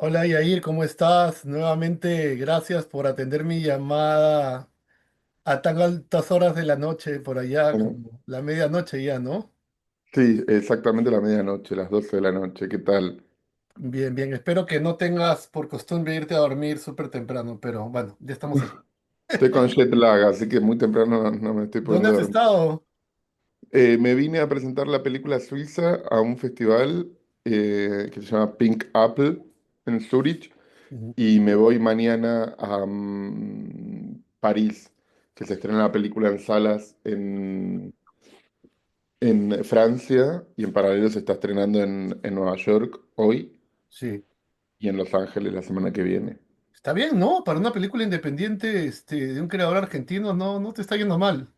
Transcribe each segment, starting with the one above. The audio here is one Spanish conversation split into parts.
Hola Yair, ¿cómo estás? Nuevamente, gracias por atender mi llamada a tan altas horas de la noche, por allá, Bueno, como la medianoche ya, ¿no? sí, exactamente la medianoche, las 12 de la noche. ¿Qué tal? Bien, bien, espero que no tengas por costumbre irte a dormir súper temprano, pero bueno, ya estamos aquí. Estoy con jet lag, así que muy temprano no me estoy ¿Dónde pudiendo has dormir. estado? Me vine a presentar la película suiza a un festival que se llama Pink Apple en Zurich Ujú. y me voy mañana a París, que se estrena la película en salas en Francia y en paralelo se está estrenando en Nueva York hoy Sí, y en Los Ángeles la semana que viene. está bien, ¿no? Para una película independiente, de un creador argentino, no te está yendo mal.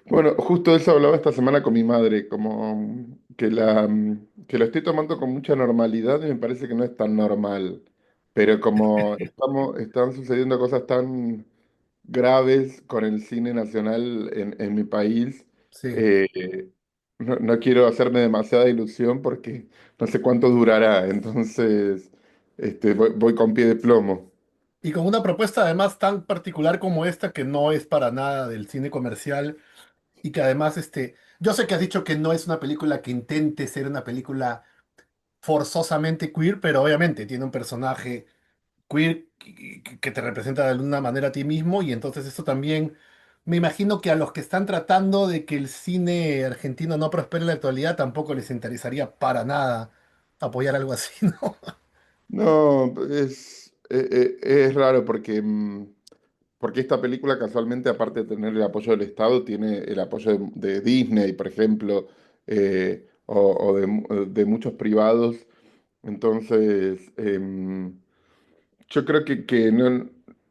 Bueno, justo de eso hablaba esta semana con mi madre, como que lo estoy tomando con mucha normalidad y me parece que no es tan normal. Pero como están sucediendo cosas tan graves con el cine nacional en mi país, Sí. eh, no quiero hacerme demasiada ilusión porque no sé cuánto durará. Entonces, voy con pie de plomo. Y con una propuesta además tan particular como esta, que no es para nada del cine comercial. Y que además, yo sé que has dicho que no es una película que intente ser una película forzosamente queer, pero obviamente tiene un personaje queer que te representa de alguna manera a ti mismo, y entonces esto también, me imagino que a los que están tratando de que el cine argentino no prospere en la actualidad tampoco les interesaría para nada apoyar algo así, ¿no? No, es raro porque... porque esta película casualmente, aparte de tener el apoyo del Estado, tiene el apoyo de Disney, por ejemplo, o de muchos privados. Entonces, yo creo que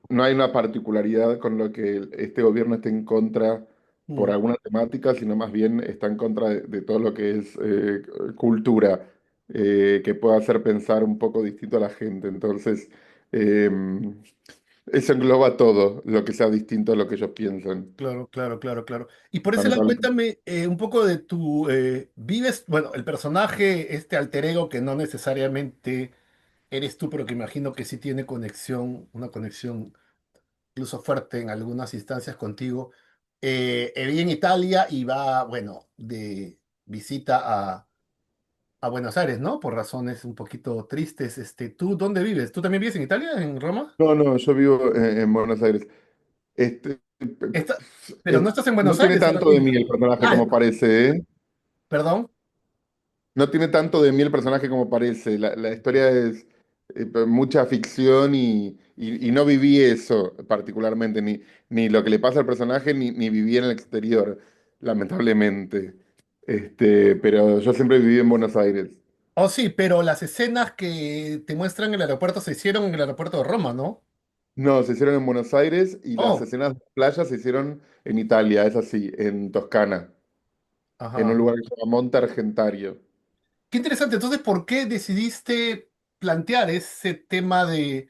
no hay una particularidad con lo que este gobierno esté en contra por Mm, alguna temática, sino más bien está en contra de todo lo que es cultura, que pueda hacer pensar un poco distinto a la gente. Entonces, em, eso engloba todo, lo que sea distinto a lo que ellos piensan, claro, claro, claro, claro. Y por ese lado, lamentablemente. cuéntame un poco de tu, vives, bueno, el personaje, este alter ego que no necesariamente eres tú, pero que imagino que sí tiene conexión, una conexión incluso fuerte en algunas instancias contigo. Vive en Italia y va, bueno, de visita a Buenos Aires, ¿no? Por razones un poquito tristes. ¿Tú dónde vives? ¿Tú también vives en Italia, en Roma? No, no, yo vivo en Buenos Aires. Pero no estás en No Buenos tiene Aires ahora tanto de mí mismo. el personaje Ah, como parece, ¿eh? perdón. No tiene tanto de mí el personaje como parece. La historia es mucha ficción y no viví eso particularmente, ni lo que le pasa al personaje, ni viví en el exterior, lamentablemente. Pero yo siempre viví en Buenos Aires. Oh, sí, pero las escenas que te muestran en el aeropuerto se hicieron en el aeropuerto de Roma, ¿no? No, se hicieron en Buenos Aires y las Oh, escenas de playa se hicieron en Italia, es así, en Toscana, en ajá, un lugar ajá. que se llama Monte Argentario. Qué interesante. Entonces, ¿por qué decidiste plantear ese tema del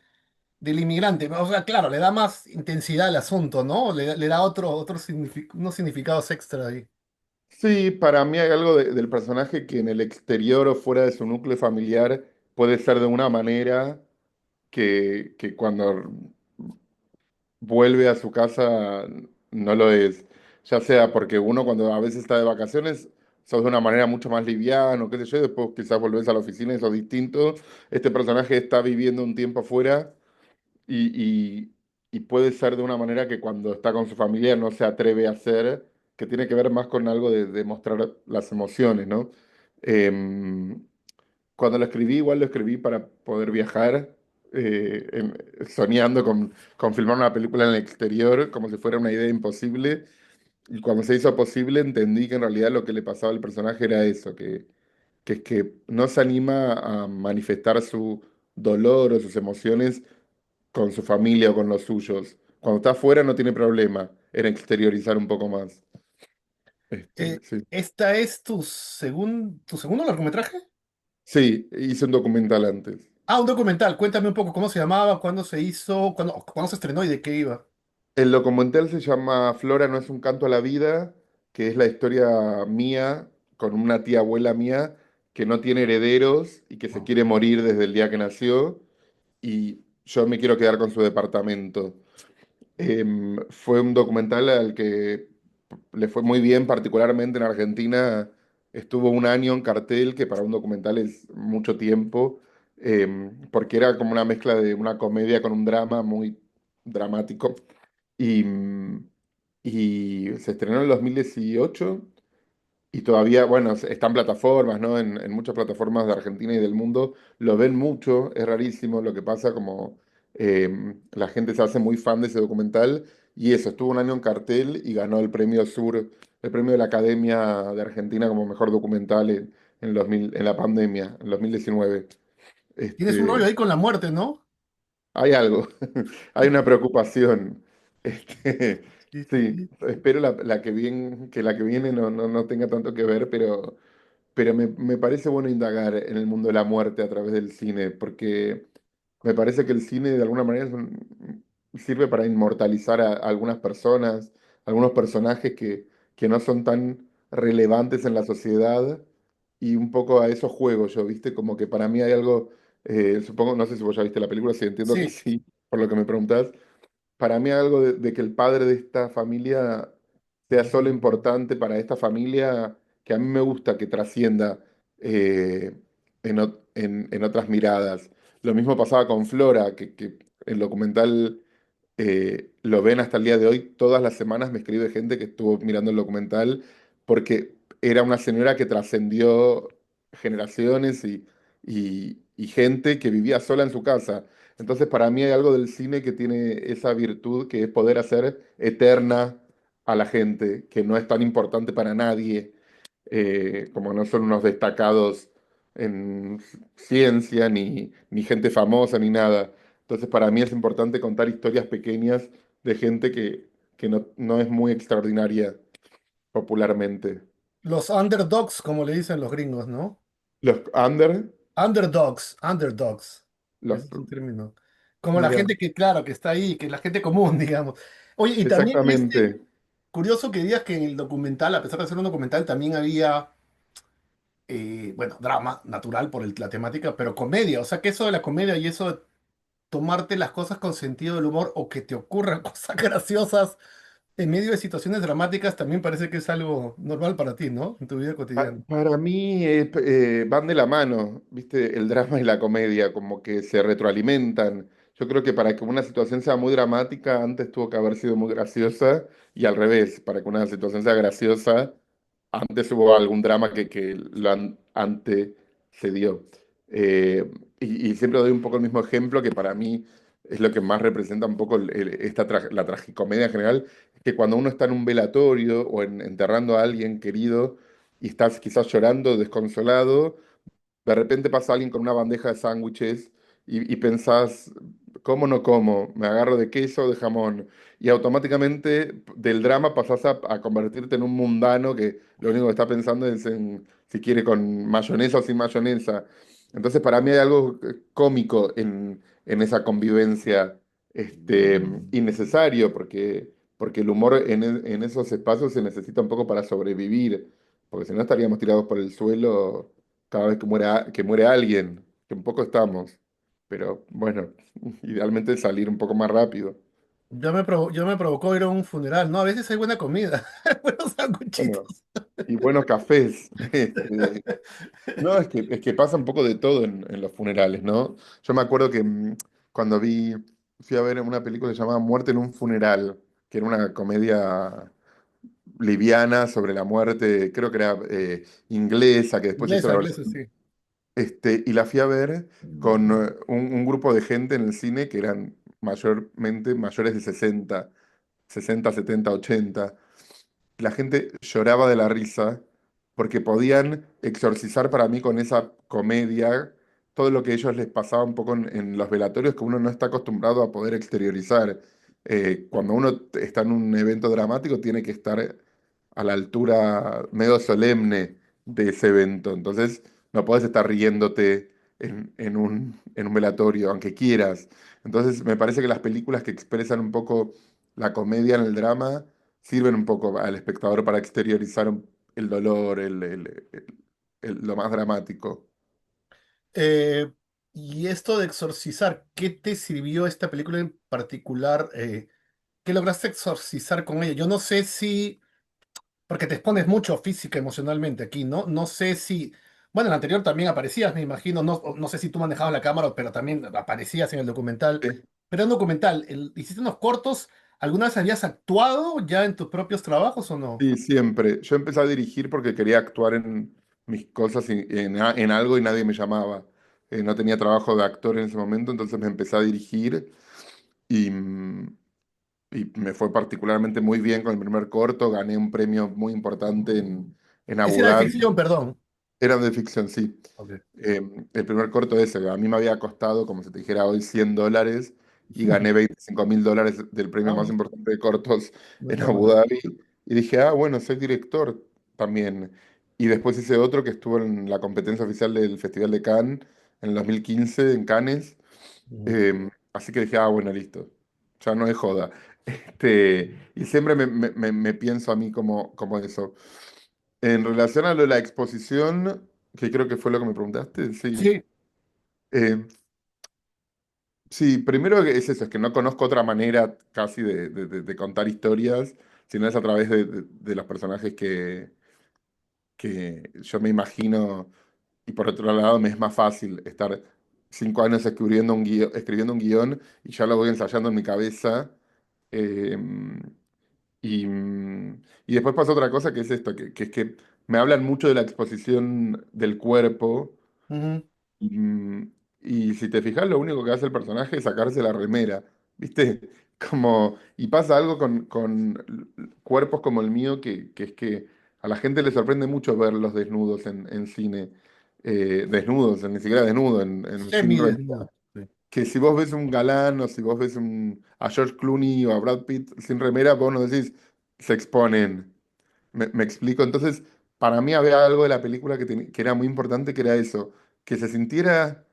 inmigrante? O sea, claro, le da más intensidad al asunto, ¿no? Le da unos significados extra ahí. Sí, para mí hay algo del personaje que en el exterior o fuera de su núcleo familiar puede ser de una manera que cuando vuelve a su casa no lo es. Ya sea porque uno cuando a veces está de vacaciones sos de una manera mucho más liviano, qué sé yo, y después quizás volvés a la oficina y sos distinto. Este personaje está viviendo un tiempo afuera y puede ser de una manera que cuando está con su familia no se atreve a hacer, que tiene que ver más con algo de mostrar las emociones, ¿no? Em, Cuando lo escribí, igual lo escribí para poder viajar, soñando con filmar una película en el exterior, como si fuera una idea imposible. Y cuando se hizo posible, entendí que en realidad lo que le pasaba al personaje era eso, que es que no se anima a manifestar su dolor o sus emociones con su familia o con los suyos. Cuando está afuera no tiene problema en exteriorizar un poco más. Sí. ¿Esta es tu segundo largometraje? Sí, hice un documental antes. Ah, un documental. Cuéntame un poco cómo se llamaba, cuándo se hizo, cuándo se estrenó y de qué iba. El documental se llama Flora no es un canto a la vida, que es la historia mía con una tía abuela mía que no tiene herederos y que se quiere morir desde el día que nació y yo me quiero quedar con su departamento. Fue un documental al que le fue muy bien, particularmente en Argentina. Estuvo un año en cartel, que para un documental es mucho tiempo, porque era como una mezcla de una comedia con un drama muy dramático. Y, y se estrenó en el 2018 y todavía, bueno, está en plataformas, ¿no? En muchas plataformas de Argentina y del mundo lo ven mucho, es rarísimo lo que pasa, como la gente se hace muy fan de ese documental y eso, estuvo un año en cartel y ganó el premio Sur, el premio de la Academia de Argentina como mejor documental en, 2000 en la pandemia, en 2019. Tienes un rollo Este, ahí con la muerte, ¿no? hay algo, hay una preocupación. Este, Sí, sí, sí, sí. espero que la que viene no tenga tanto que ver, pero me parece bueno indagar en el mundo de la muerte a través del cine, porque me parece que el cine de alguna manera sirve para inmortalizar a algunas personas, algunos personajes que no son tan relevantes en la sociedad, y un poco a esos juegos yo, ¿viste? Como que para mí hay algo, supongo, no sé si vos ya viste la película, sí, entiendo que Sí, sí, por lo que me preguntás, para mí algo de que el padre de esta familia sea solo importante para esta familia, que a mí me gusta que trascienda en otras miradas. Lo mismo pasaba con Flora, que el documental lo ven hasta el día de hoy. Todas las semanas me escribe gente que estuvo mirando el documental porque era una señora que trascendió generaciones y gente que vivía sola en su casa. Entonces, para mí hay algo del cine que tiene esa virtud que es poder hacer eterna a la gente, que no es tan importante para nadie, como no son unos destacados en ciencia, ni gente famosa, ni nada. Entonces, para mí es importante contar historias pequeñas de gente que no es muy extraordinaria popularmente. los underdogs, como le dicen los gringos, ¿no? Los under, Underdogs, underdogs. los, Ese es un término. Como la mira, gente que, claro, que está ahí, que es la gente común, digamos. Oye, y también, exactamente. curioso que digas que en el documental, a pesar de ser un documental, también había, bueno, drama natural por la temática, pero comedia. O sea, que eso de la comedia y eso de tomarte las cosas con sentido del humor o que te ocurran cosas graciosas en medio de situaciones dramáticas también parece que es algo normal para ti, ¿no? En tu vida cotidiana. Para mí van de la mano, ¿viste? El drama y la comedia, como que se retroalimentan. Yo creo que para que una situación sea muy dramática, antes tuvo que haber sido muy graciosa, y al revés, para que una situación sea graciosa, antes hubo algún drama que lo antecedió. Y siempre doy un poco el mismo ejemplo que para mí es lo que más representa un poco la tragicomedia en general, que cuando uno está en un velatorio o enterrando a alguien querido y estás quizás llorando, desconsolado, de repente pasa alguien con una bandeja de sándwiches y pensás, ¿cómo no como? Me agarro de queso o de jamón. Y automáticamente del drama pasás a convertirte en un mundano que lo único que está pensando es en si quiere con mayonesa o sin mayonesa. Entonces para mí hay algo cómico en esa convivencia innecesario, porque el humor en esos espacios se necesita un poco para sobrevivir, porque si no estaríamos tirados por el suelo cada vez que muere alguien, que un poco estamos, pero bueno, idealmente salir un poco más rápido. Ya me provocó ir a un funeral, ¿no? A veces hay buena comida, buenos Bueno, sanguchitos. y buenos cafés. No, es que pasa un poco de todo en los funerales, ¿no? Yo me acuerdo que cuando fui a ver una película llamada Muerte en un funeral, que era una comedia liviana sobre la muerte, creo que era inglesa, que después hizo Inglesa, la inglesa, versión. sí. Y la fui a ver con un grupo de gente en el cine que eran mayormente mayores de 60, 60, 70, 80. La gente lloraba de la risa porque podían exorcizar para mí con esa comedia todo lo que a ellos les pasaba un poco en los velatorios que uno no está acostumbrado a poder exteriorizar. Cuando uno está en un evento dramático tiene que estar a la altura medio solemne de ese evento. Entonces no puedes estar riéndote en un velatorio, aunque quieras. Entonces me parece que las películas que expresan un poco la comedia en el drama sirven un poco al espectador para exteriorizar el dolor, lo más dramático. Eh, y esto de exorcizar, ¿qué te sirvió esta película en particular? ¿Qué lograste exorcizar con ella? Yo no sé si, porque te expones mucho física, emocionalmente aquí, ¿no? No sé si, bueno, en la anterior también aparecías, me imagino, no sé si tú manejabas la cámara, pero también aparecías en el documental. Sí. Pero en documental, ¿hiciste unos cortos? ¿Alguna vez habías actuado ya en tus propios trabajos o no? Sí, siempre. Yo empecé a dirigir porque quería actuar en mis cosas, en algo y nadie me llamaba. No tenía trabajo de actor en ese momento, entonces me empecé a dirigir y, y me fue particularmente muy bien con el primer corto. Gané un premio muy importante en Ese Abu era de Dhabi. ficción, perdón. Era de ficción, sí. Ok. El primer corto ese, a mí me había costado, como se te dijera hoy, $100 y gané $25.000 del premio Ah, más importante de cortos no en está Abu mal. Dhabi. Y dije, ah, bueno, soy director también. Y después hice otro que estuvo en la competencia oficial del Festival de Cannes en el 2015 en Cannes. Ujú. Así que dije, ah, bueno, listo. Ya no es joda. Y siempre me pienso a mí como eso. En relación a lo de la exposición, que creo que fue lo que me preguntaste, sí. Sí. Eh, sí, primero que es eso, es que no conozco otra manera casi de contar historias, sino es a través de los personajes que yo me imagino, y por otro lado me es más fácil estar 5 años escribiendo un guión y ya lo voy ensayando en mi cabeza. eh, y, y después pasa otra cosa que es esto, que es que me hablan mucho de la exposición del cuerpo. Ujú. Y, y si te fijas, lo único que hace el personaje es sacarse la remera, ¿viste? Como, y pasa algo con cuerpos como el mío, que es que a la gente le sorprende mucho verlos desnudos en cine. Desnudos, ni siquiera desnudo, sin remera. Semidesnudo. Sí. Que si vos ves un galán o si vos ves a George Clooney o a Brad Pitt sin remera, vos no decís, se exponen. Me explico. Entonces, para mí había algo de la película que era muy importante, que era eso, que se sintiera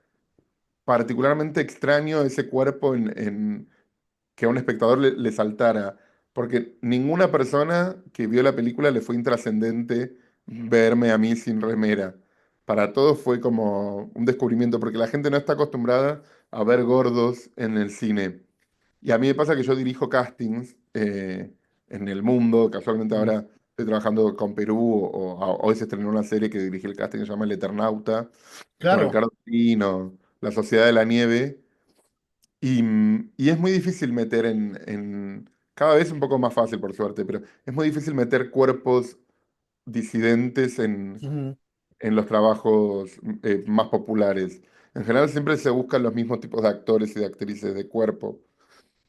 particularmente extraño ese cuerpo que a un espectador le saltara, porque ninguna persona que vio la película le fue intrascendente verme a mí sin remera. Para todos fue como un descubrimiento, porque la gente no está acostumbrada a ver gordos en el cine. Y a mí me pasa que yo dirijo castings en el mundo. Casualmente Ujú. ahora estoy trabajando con Perú, hoy se estrenó una serie que dirigí el casting que se llama El Eternauta, con Claro. Ricardo Pino, La Sociedad de la Nieve. Y es muy difícil meter cada vez un poco más fácil por suerte, pero es muy difícil meter cuerpos disidentes Ujú. en los trabajos más populares. En general siempre se buscan los mismos tipos de actores y de actrices de cuerpo.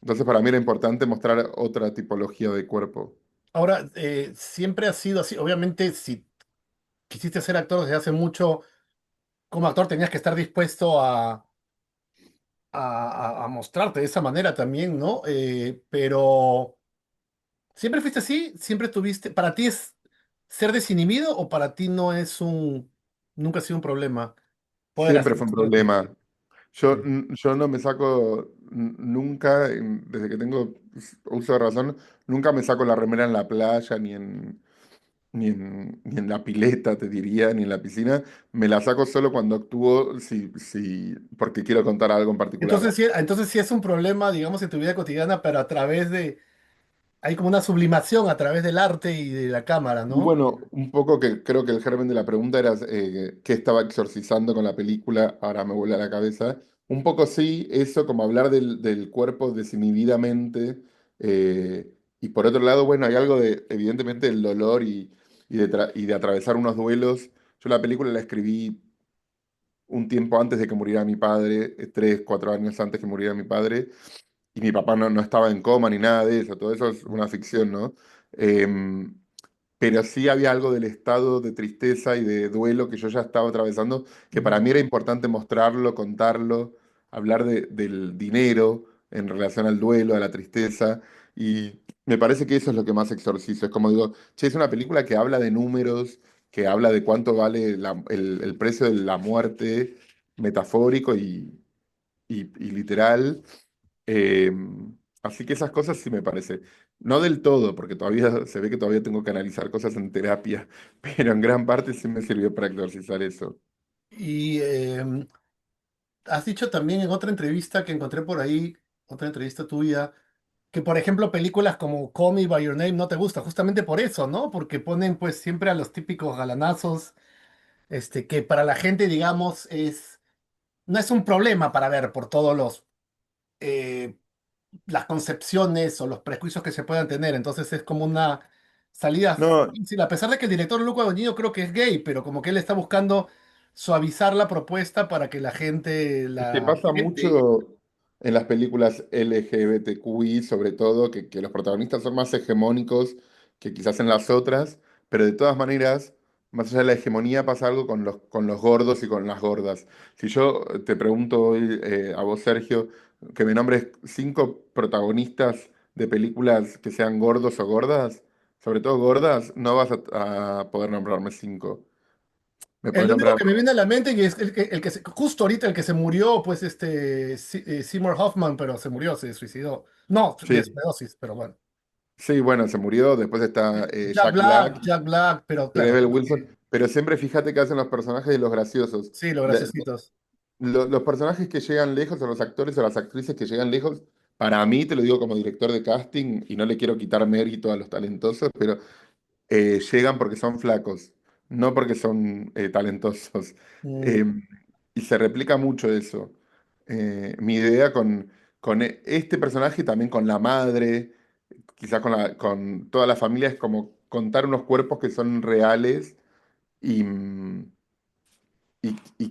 Entonces para mí era importante mostrar otra tipología de cuerpo. Ahora, siempre ha sido así. Obviamente, si quisiste ser actor desde hace mucho, como actor tenías que estar dispuesto a mostrarte de esa manera también, ¿no? Pero, ¿siempre fuiste así? ¿Siempre tuviste, para ti es ser desinhibido o para ti no es nunca ha sido un problema poder Siempre hacer fue un ese tipo? problema. Yo, Sí. yo no me saco nunca, desde que tengo uso de razón, nunca me saco la remera en la playa, ni en la pileta, te diría, ni en la piscina. Me la saco solo cuando actúo, porque quiero contar algo en particular. Entonces sí es un problema, digamos, en tu vida cotidiana, pero a través de, hay como una sublimación a través del arte y de la cámara, Y ¿no? bueno, un poco que creo que el germen de la pregunta era qué estaba exorcizando con la película, ahora me vuelve a la cabeza. Un poco sí, eso, como hablar del cuerpo desinhibidamente. Y por otro lado, bueno, hay algo de, evidentemente, del dolor y de atravesar unos duelos. Yo la película la escribí un tiempo antes de que muriera mi padre, 3, 4 años antes que muriera mi padre, y mi papá no estaba en coma ni nada de eso, todo eso es una ficción, ¿no? Em, pero sí había algo del estado de tristeza y de duelo que yo ya estaba atravesando, que para Ujú. mí era importante mostrarlo, contarlo, hablar del dinero en relación al duelo, a la tristeza, y me parece que eso es lo que más exorcizo. Es como digo, che, es una película que habla de números, que habla de cuánto vale el precio de la muerte, metafórico y literal. Eh, Así que esas cosas sí me parece. No del todo, porque todavía se ve que todavía tengo que analizar cosas en terapia, pero en gran parte sí me sirvió para exorcizar eso. Y has dicho también en otra entrevista que encontré por ahí, otra entrevista tuya, que por ejemplo películas como Call Me by Your Name no te gusta, justamente por eso, ¿no? Porque ponen pues siempre a los típicos galanazos, que para la gente, digamos, no es un problema para ver por todos eh, las concepciones o los prejuicios que se puedan tener. Entonces es como una salida No, difícil, a pesar de que el director Luca Guadagnino creo que es gay, pero como que él está buscando suavizar la propuesta para que la gente es que la pasa acepte. mucho en las películas LGBTQI, sobre todo, que los protagonistas son más hegemónicos que quizás en las otras, pero de todas maneras, más allá de la hegemonía, pasa algo con los gordos y con las gordas. Si yo te pregunto hoy a vos, Sergio, que me nombres 5 protagonistas de películas que sean gordos o gordas, sobre todo gordas, no vas a poder nombrarme 5. Me El podés único nombrar. que me viene a la mente y es justo ahorita el que se murió, pues Seymour Hoffman, pero se murió, se suicidó. No, de Sí, sobredosis, pero bueno. sí, bueno, se murió. Después está Jack Jack Black, Black, Jack Black, pero claro, Rebel Wilson. Pero siempre fíjate que hacen los personajes de los graciosos. sí, los La- graciositos. los personajes que llegan lejos, o los actores o las actrices que llegan lejos, para mí, te lo digo como director de casting, y no le quiero quitar mérito a los talentosos, pero llegan porque son flacos, no porque son talentosos. Mm. Eh, y se replica mucho eso. Mi idea con este personaje y también con la madre, quizás con toda la familia, es como contar unos cuerpos que son reales y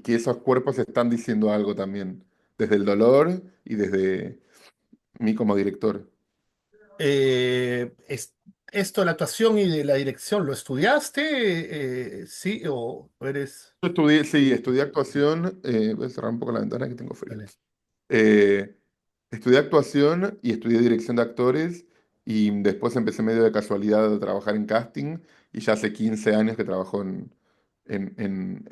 que esos cuerpos están diciendo algo también, desde el dolor y desde mí como director. Esto de la actuación y de la dirección, ¿lo estudiaste? ¿Sí? ¿O eres...? Yo estudié, sí, estudié actuación, voy a cerrar un poco la ventana que tengo frío. Dale. Eh, Estudié actuación y estudié dirección de actores y después empecé medio de casualidad a trabajar en casting y ya hace 15 años que trabajo en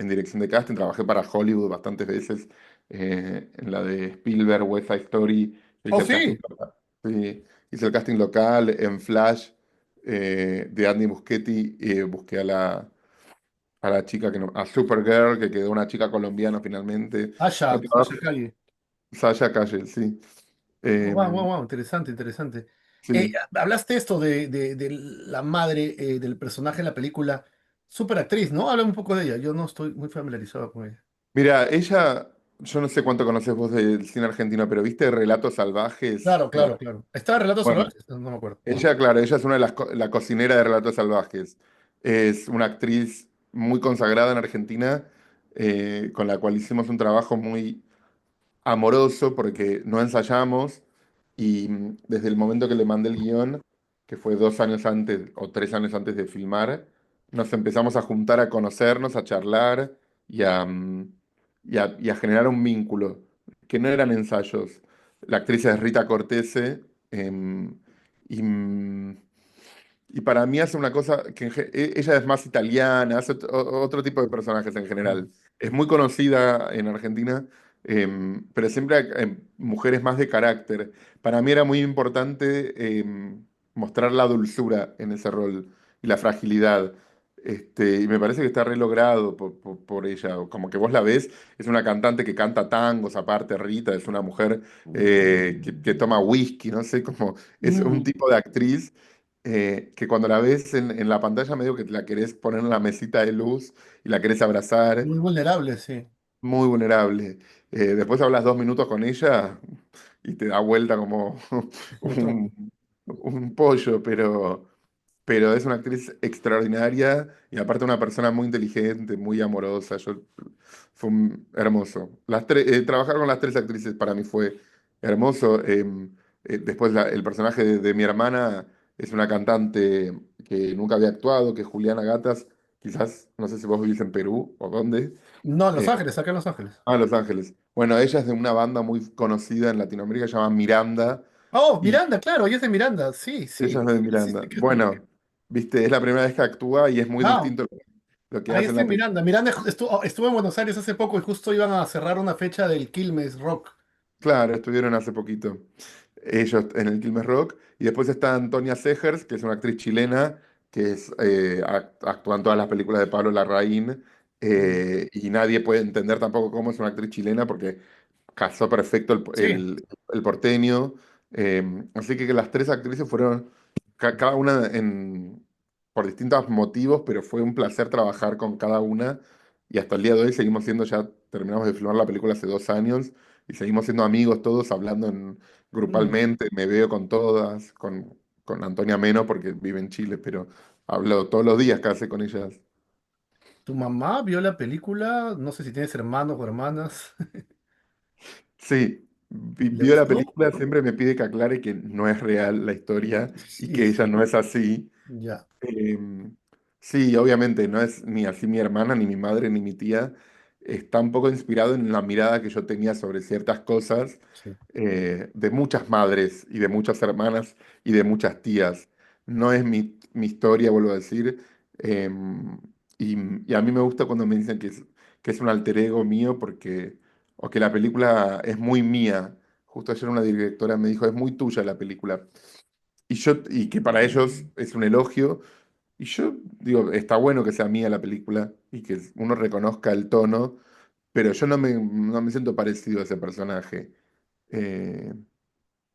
dirección de casting. Trabajé para Hollywood bastantes veces, en la de Spielberg, West Side Story, Oh, hice el casting sí. local, sí, hice el casting local en Flash, de Andy Muschietti, busqué a la chica, a Supergirl, que quedó una chica colombiana finalmente. No, Sasha Calle. Sasha Calle, sí. Oh, wow, wow, Em, wow, interesante, interesante. sí. Hablaste esto de la madre del personaje en la película. Súper actriz, ¿no? Habla un poco de ella. Yo no estoy muy familiarizado con ella. Mira, ella, yo no sé cuánto conoces vos del cine argentino, pero ¿viste Relatos Salvajes? Claro, claro, claro. ¿Está Relatos Bueno, Salvajes? No, no me acuerdo. ella, claro, ella es una de la cocinera de Relatos Salvajes. Es una actriz muy consagrada en Argentina, con la cual hicimos un trabajo muy amoroso porque no ensayamos y desde el momento que le mandé el guión, que fue 2 años antes o 3 años antes de filmar, nos empezamos a juntar, a conocernos, a charlar y a generar un vínculo, que no eran ensayos. La actriz es Rita Cortese, y, y para mí hace una cosa que ella es más italiana, hace otro tipo de personajes en Mm. general. Es muy conocida en Argentina, pero siempre hay mujeres más de carácter. Para mí era muy importante mostrar la dulzura en ese rol y la fragilidad. Y me parece que está re logrado por ella. Como que vos la ves, es una cantante que canta tangos, aparte Rita, es una mujer que toma whisky, no sé, como es un Mm, tipo de actriz que cuando la ves en la pantalla medio que la querés poner en la mesita de luz y la querés abrazar, muy vulnerable, sí. muy vulnerable. Después hablas 2 minutos con ella y te da vuelta como Como tronco. un pollo, pero es una actriz extraordinaria y aparte una persona muy inteligente, muy amorosa. Fue hermoso. Trabajar con las 3 actrices para mí fue hermoso. Después el personaje de mi hermana es una cantante que nunca había actuado, que es Juliana Gatas. Quizás, no sé si vos vivís en Perú o dónde. No, en Los Eh, Ángeles, acá en Los Ángeles. Los Ángeles. Bueno, ella es de una banda muy conocida en Latinoamérica, se llama Miranda. Oh, Miranda, claro, ella es de Miranda. Sí, Ella sí. es de Sí, Miranda. sí, que Bueno, viste, es la primera vez que actúa y es muy ah, distinto lo que ahí hace en está la película. Miranda. Miranda estuvo en Buenos Aires hace poco y justo iban a cerrar una fecha del Quilmes Rock. Claro, estuvieron hace poquito. ellos en el Quilmes Rock. Y después está Antonia Segers, que es una actriz chilena, que actúa en todas las películas de Pablo Larraín. Mm. Y nadie puede entender tampoco cómo es una actriz chilena, porque casó perfecto Sí. el porteño. Así que las tres actrices fueron, cada una por distintos motivos, pero fue un placer trabajar con cada una. Y hasta el día de hoy seguimos siendo, ya terminamos de filmar la película hace 2 años, y seguimos siendo amigos todos, hablando Mm. grupalmente. Me veo con todas, con Antonia menos porque vive en Chile, pero hablo todos los días casi con ellas. ¿Tu mamá vio la película? No sé si tienes hermanos o hermanas. Sí, ¿Le vio la gustó? película, siempre me pide que aclare que no es real la historia y Sí, que ella sí. no es así. Ya. Eh, sí, obviamente, no es ni así mi hermana, ni mi madre, ni mi tía. Está un poco inspirado en la mirada que yo tenía sobre ciertas cosas, Sí. de muchas madres y de muchas hermanas y de muchas tías. No es mi historia, vuelvo a decir. eh, y a mí me gusta cuando me dicen que es un alter ego mío, o que la película es muy mía. Justo ayer una directora me dijo, es muy tuya la película. Y que para ellos es un elogio. Y yo digo, está bueno que sea mía la película y que uno reconozca el tono, pero yo no me siento parecido a ese personaje, eh,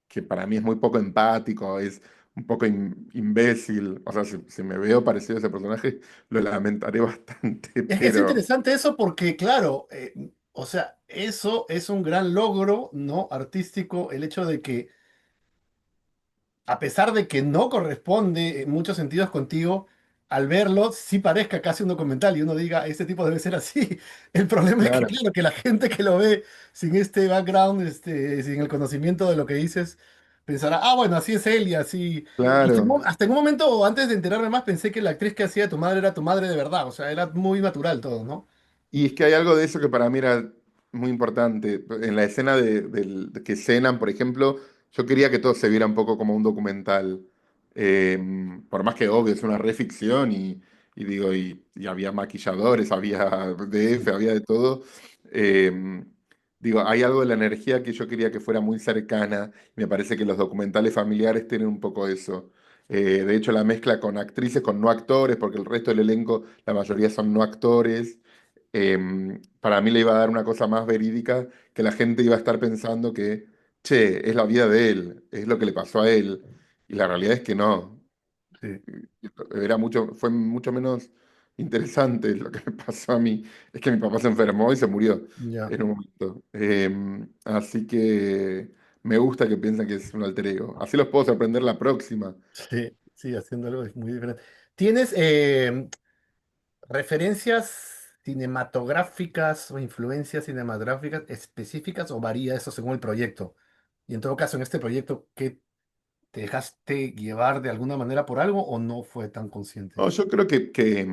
que para mí es muy poco empático, es un poco imbécil. O sea, si me veo parecido a ese personaje, lo lamentaré bastante, Es que es pero interesante eso porque, claro, o sea, eso es un gran logro, ¿no? Artístico, el hecho de que, a pesar de que no corresponde en muchos sentidos contigo, al verlo sí parezca casi un documental y uno diga, este tipo debe ser así. El problema es que, claro, claro, que la gente que lo ve sin este background, sin el conocimiento de lo que dices, pensará, ah, bueno, así es él y así. claro. Hasta en un momento, antes de enterarme más, pensé que la actriz que hacía tu madre era tu madre de verdad, o sea, era muy natural todo, ¿no? Y es que hay algo de eso que para mí era muy importante. En la escena de que cenan, por ejemplo, yo quería que todo se viera un poco como un documental. Eh, por más que obvio, es una reficción y digo, y había maquilladores, había DF, Sí. había de todo. Eh, Digo, hay algo de la energía que yo quería que fuera muy cercana. Me parece que los documentales familiares tienen un poco eso. De hecho, la mezcla con actrices, con no actores, porque el resto del elenco, la mayoría son no actores. Para mí le iba a dar una cosa más verídica, que la gente iba a estar pensando que, che, es la vida de él, es lo que le pasó a él. Y la realidad es que no. Sí, Fue mucho menos interesante lo que me pasó a mí. Es que mi papá se enfermó y se murió ya. en un momento. Así que me gusta que piensen que es un alter ego. Así los puedo sorprender la próxima. Sí, sí, haciendo algo muy diferente. ¿Tienes referencias cinematográficas o influencias cinematográficas específicas o varía eso según el proyecto? Y en todo caso, en este proyecto, ¿qué te dejaste llevar de alguna manera por algo o no fue tan consciente? No, yo creo que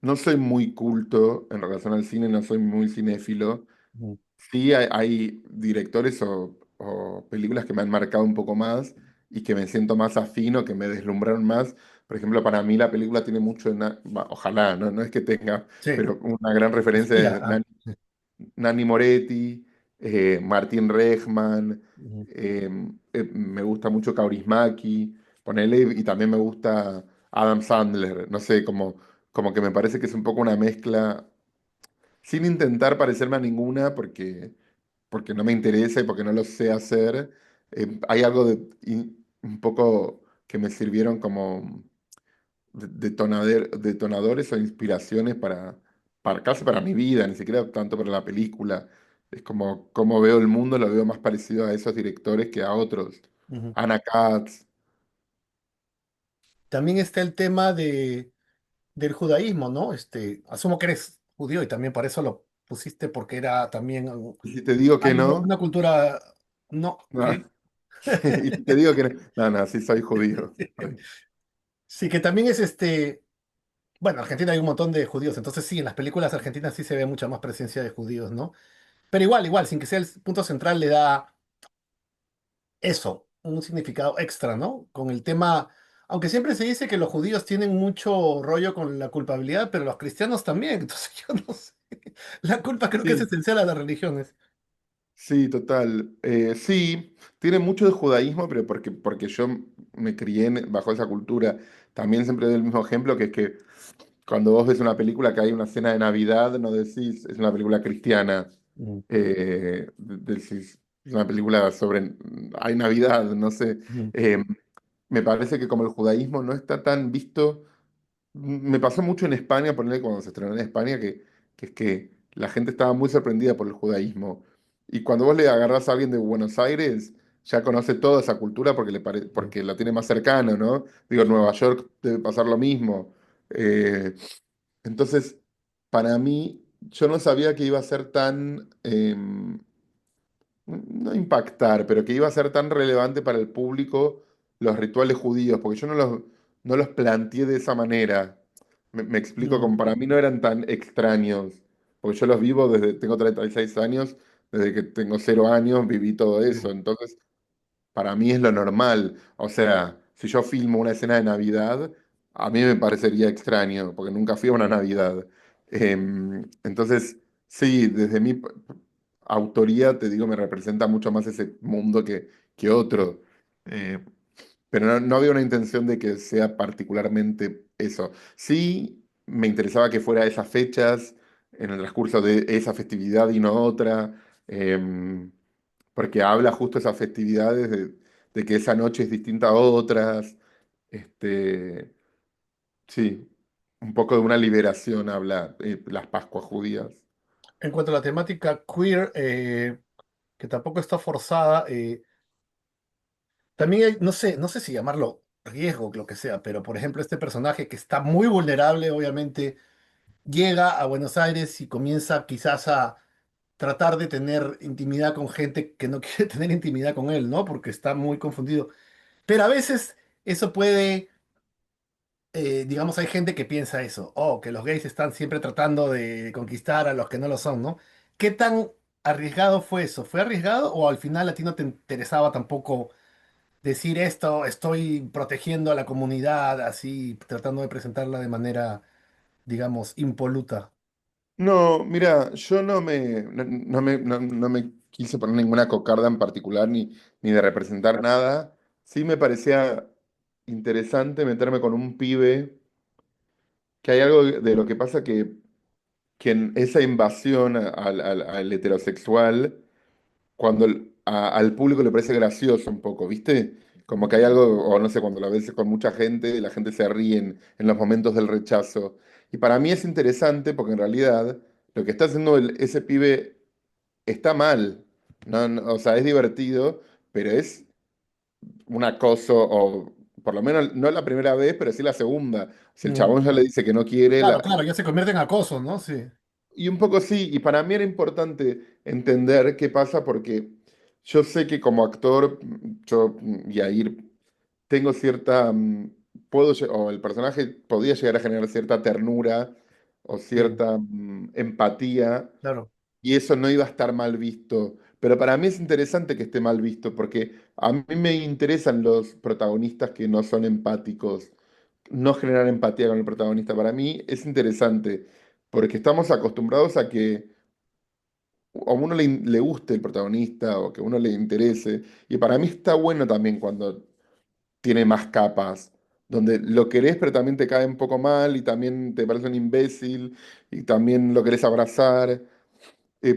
no soy muy culto en relación al cine, no soy muy cinéfilo. Ujú. Sí, hay directores o películas que me han marcado un poco más y que me siento más afino, que me deslumbraron más. Por ejemplo, para mí la película tiene mucho, ojalá, no es que tenga, Sí, pero una gran referencia inspira. de Nanni Moretti, Martín Regman. Ujú, Me gusta mucho Kaurismäki, ponele, y también me gusta Adam Sandler. No sé, como que me parece que es un poco una mezcla, sin intentar parecerme a ninguna, porque no me interesa y porque no lo sé hacer. Hay algo un poco que me sirvieron como detonadores o inspiraciones casi para mi vida, ni siquiera tanto para la película. Es como veo el mundo, lo veo más parecido a esos directores que a otros. ujú. Anna Katz. También está el tema del judaísmo, ¿no? Asumo que eres judío y también por eso lo pusiste porque era también Y si te digo que algo, no, una cultura, no, no. ¿qué? Y si te digo que no, no, no, sí soy judío. Sí, que también es bueno, en Argentina hay un montón de judíos, entonces sí, en las películas argentinas sí se ve mucha más presencia de judíos, ¿no? Pero igual, sin que sea el punto central, le da eso, un significado extra, ¿no? Con el tema, aunque siempre se dice que los judíos tienen mucho rollo con la culpabilidad, pero los cristianos también, entonces yo no sé. La culpa creo que es Sí, esencial a las religiones. Sí, total. Sí, tiene mucho de judaísmo, pero porque yo me crié bajo esa cultura. También siempre doy el mismo ejemplo, que es que cuando vos ves una película que hay una cena de Navidad, no decís es una película cristiana. Ujú, Decís es una película sobre... Hay Navidad, no sé. ujú, Eh, Me parece que como el judaísmo no está tan visto. Me pasó mucho en España, ponerle cuando se estrenó en España, que es que la gente estaba muy sorprendida por el judaísmo. Y cuando vos le agarrás a alguien de Buenos Aires, ya conoce toda esa cultura porque, ujú, porque la tiene más cercano, ¿no? Digo, en Nueva York debe pasar lo mismo. Entonces, para mí, yo no sabía que iba a ser tan, no impactar, pero que iba a ser tan relevante para el público los rituales judíos, porque yo no los planteé de esa manera. Me explico, ujú, como para mí no eran tan extraños, porque yo los vivo desde, tengo 36 años, desde que tengo 0 años viví todo eso, ujú, entonces para mí es lo normal. O sea, si yo filmo una escena de Navidad, a mí me parecería extraño, porque nunca fui a una Navidad. Entonces, sí, desde mi autoría, te digo, me representa mucho más ese mundo que otro. Eh, pero no había una intención de que sea particularmente eso. Sí, me interesaba que fuera esas fechas, en el transcurso de esa festividad y no otra. Porque habla justo de esas festividades de que esa noche es distinta a otras. Este, sí, un poco de una liberación habla las Pascuas judías. en cuanto a la temática queer, que tampoco está forzada, también hay, no sé si llamarlo riesgo, lo que sea, pero por ejemplo, este personaje que está muy vulnerable, obviamente, llega a Buenos Aires y comienza quizás a tratar de tener intimidad con gente que no quiere tener intimidad con él, ¿no? Porque está muy confundido. Pero a veces eso puede, digamos, hay gente que piensa eso, oh, que los gays están siempre tratando de conquistar a los que no lo son, ¿no? ¿Qué tan arriesgado fue eso? ¿Fue arriesgado o al final a ti no te interesaba tampoco decir esto, estoy protegiendo a la comunidad, así tratando de presentarla de manera, digamos, impoluta? No, mira, yo no me quise poner ninguna cocarda en particular ni de representar nada. Sí me parecía interesante meterme con un pibe, que hay algo de lo que pasa que en esa invasión al heterosexual cuando al público le parece gracioso un poco, ¿viste? Como que hay algo, o no sé, cuando la ves con mucha gente, la gente se ríe en los momentos del rechazo. Y para mí es interesante porque en realidad lo que está haciendo ese pibe está mal. O sea, es divertido, pero es un acoso, o por lo menos no la primera vez, pero sí la segunda. Si el Mm, chabón ya le dice que no quiere, claro, claro, ya se convierte en acoso, ¿no? Sí. y un poco sí, y para mí era importante entender qué pasa porque yo sé que como actor, yo, Yair, tengo cierta, o el personaje podía llegar a generar cierta ternura o Sí, cierta empatía, claro. y eso no iba a estar mal visto. Pero para mí es interesante que esté mal visto, porque a mí me interesan los protagonistas que no son empáticos, no generar empatía con el protagonista. Para mí es interesante, porque estamos acostumbrados a que a uno le guste el protagonista o que a uno le interese. Y para mí está bueno también cuando tiene más capas, donde lo querés pero también te cae un poco mal y también te parece un imbécil y también lo querés abrazar,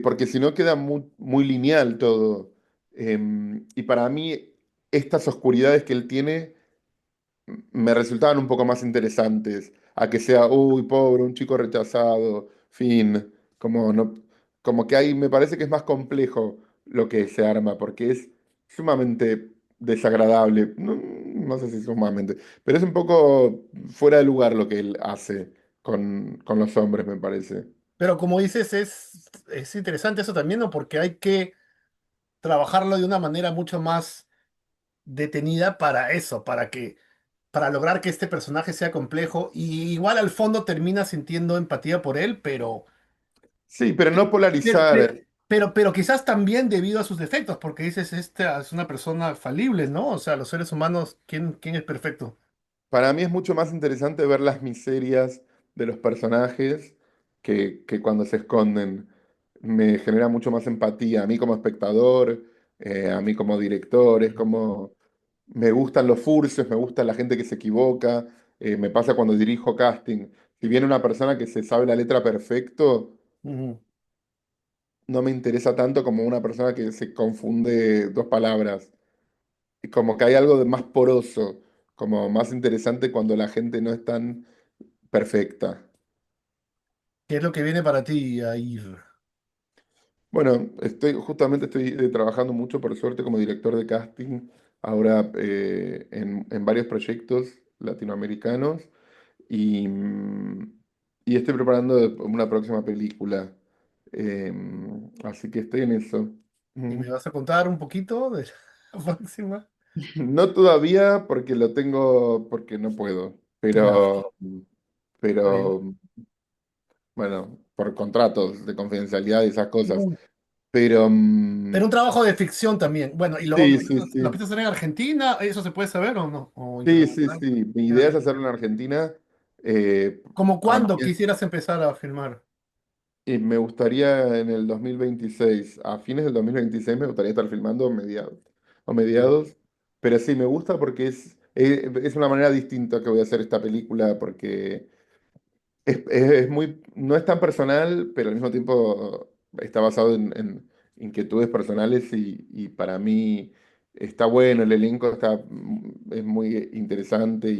porque si no queda muy lineal todo. Y para mí estas oscuridades que él tiene me resultaban un poco más interesantes a que sea, uy, pobre, un chico rechazado, fin, como no, como que ahí me parece que es más complejo lo que se arma, porque es sumamente desagradable, no sé si sumamente, pero es un poco fuera de lugar lo que él hace con los hombres, me parece. Pero como dices, es interesante eso también, ¿no? Porque hay que trabajarlo de una manera mucho más detenida para eso, para lograr que este personaje sea complejo y igual al fondo termina sintiendo empatía por él, Sí, pero no pero, polarizar. pero quizás también debido a sus defectos, porque dices, esta es una persona falible, ¿no? O sea, los seres humanos, ¿quién es perfecto? Para mí es mucho más interesante ver las miserias de los personajes que cuando se esconden. me genera mucho más empatía a mí como espectador, a mí como director, es Mm. como, me gustan los furcios, me gusta la gente que se equivoca, me pasa cuando dirijo casting. Si viene una persona que se sabe la letra perfecto, Ujú. no me interesa tanto como una persona que se confunde dos palabras. Y como que hay algo de más poroso, como más interesante cuando la gente no es tan perfecta. ¿Qué es lo que viene para ti, Air? Bueno, justamente estoy trabajando mucho, por suerte, como director de casting, ahora en varios proyectos latinoamericanos y, y estoy preparando una próxima película. Eh, Así que estoy en eso. ¿Y Mm. me vas a contar un poquito de la próxima? No todavía porque lo tengo, porque no puedo, Ya, está bien. pero bueno, por contratos de confidencialidad y esas cosas. Mm. Pero Pero un trabajo de ficción también. Bueno, ¿y sí, sí, lo sí. piensas hacer en Argentina? ¿Eso se puede saber o no? ¿O Sí, sí, internacional? sí. Mi idea Ya. es hacerlo en Argentina. eh, ¿Cómo a mí cuándo quisieras empezar a filmar? y me gustaría en el 2026, a fines del 2026 me gustaría estar filmando Ya. mediados. Pero sí, me gusta porque es una manera distinta que voy a hacer esta película porque es muy, no es tan personal, pero al mismo tiempo está basado en inquietudes personales y para mí está bueno, el elenco es muy interesante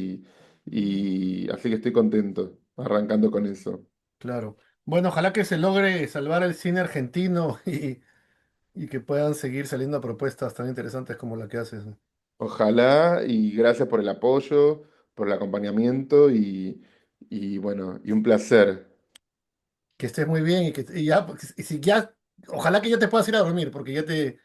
y así que estoy contento arrancando con eso. Claro. Bueno, ojalá que se logre salvar el cine argentino y que puedan seguir saliendo propuestas tan interesantes como la que haces. Ojalá y gracias por el apoyo, por el acompañamiento y bueno, y un placer. Que estés muy bien y ya, y si ya, ojalá que ya te puedas ir a dormir, porque ya te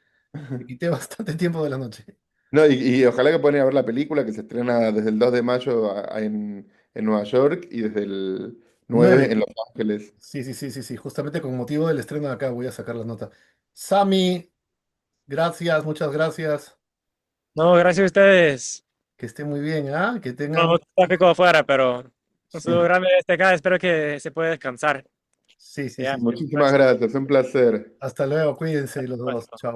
quité bastante tiempo de la noche. No, y ojalá que puedan ir a ver la película que se estrena desde el 2 de mayo en Nueva York y desde el 9 9. en Los Ángeles. Sí, sí, sí, sí, sí. Justamente con motivo del estreno de acá voy a sacar la nota. Sami, gracias, muchas gracias. No, gracias a ustedes. Que esté muy bien, ¿ah? Que No, tengan. mucho tráfico afuera, pero un saludo Sí, grande desde acá. Espero que se pueda descansar. sí, sí, Ya, sí. Muchísimas pues, gracias, un placer. Hasta luego, cuídense los dos. pues, Chao.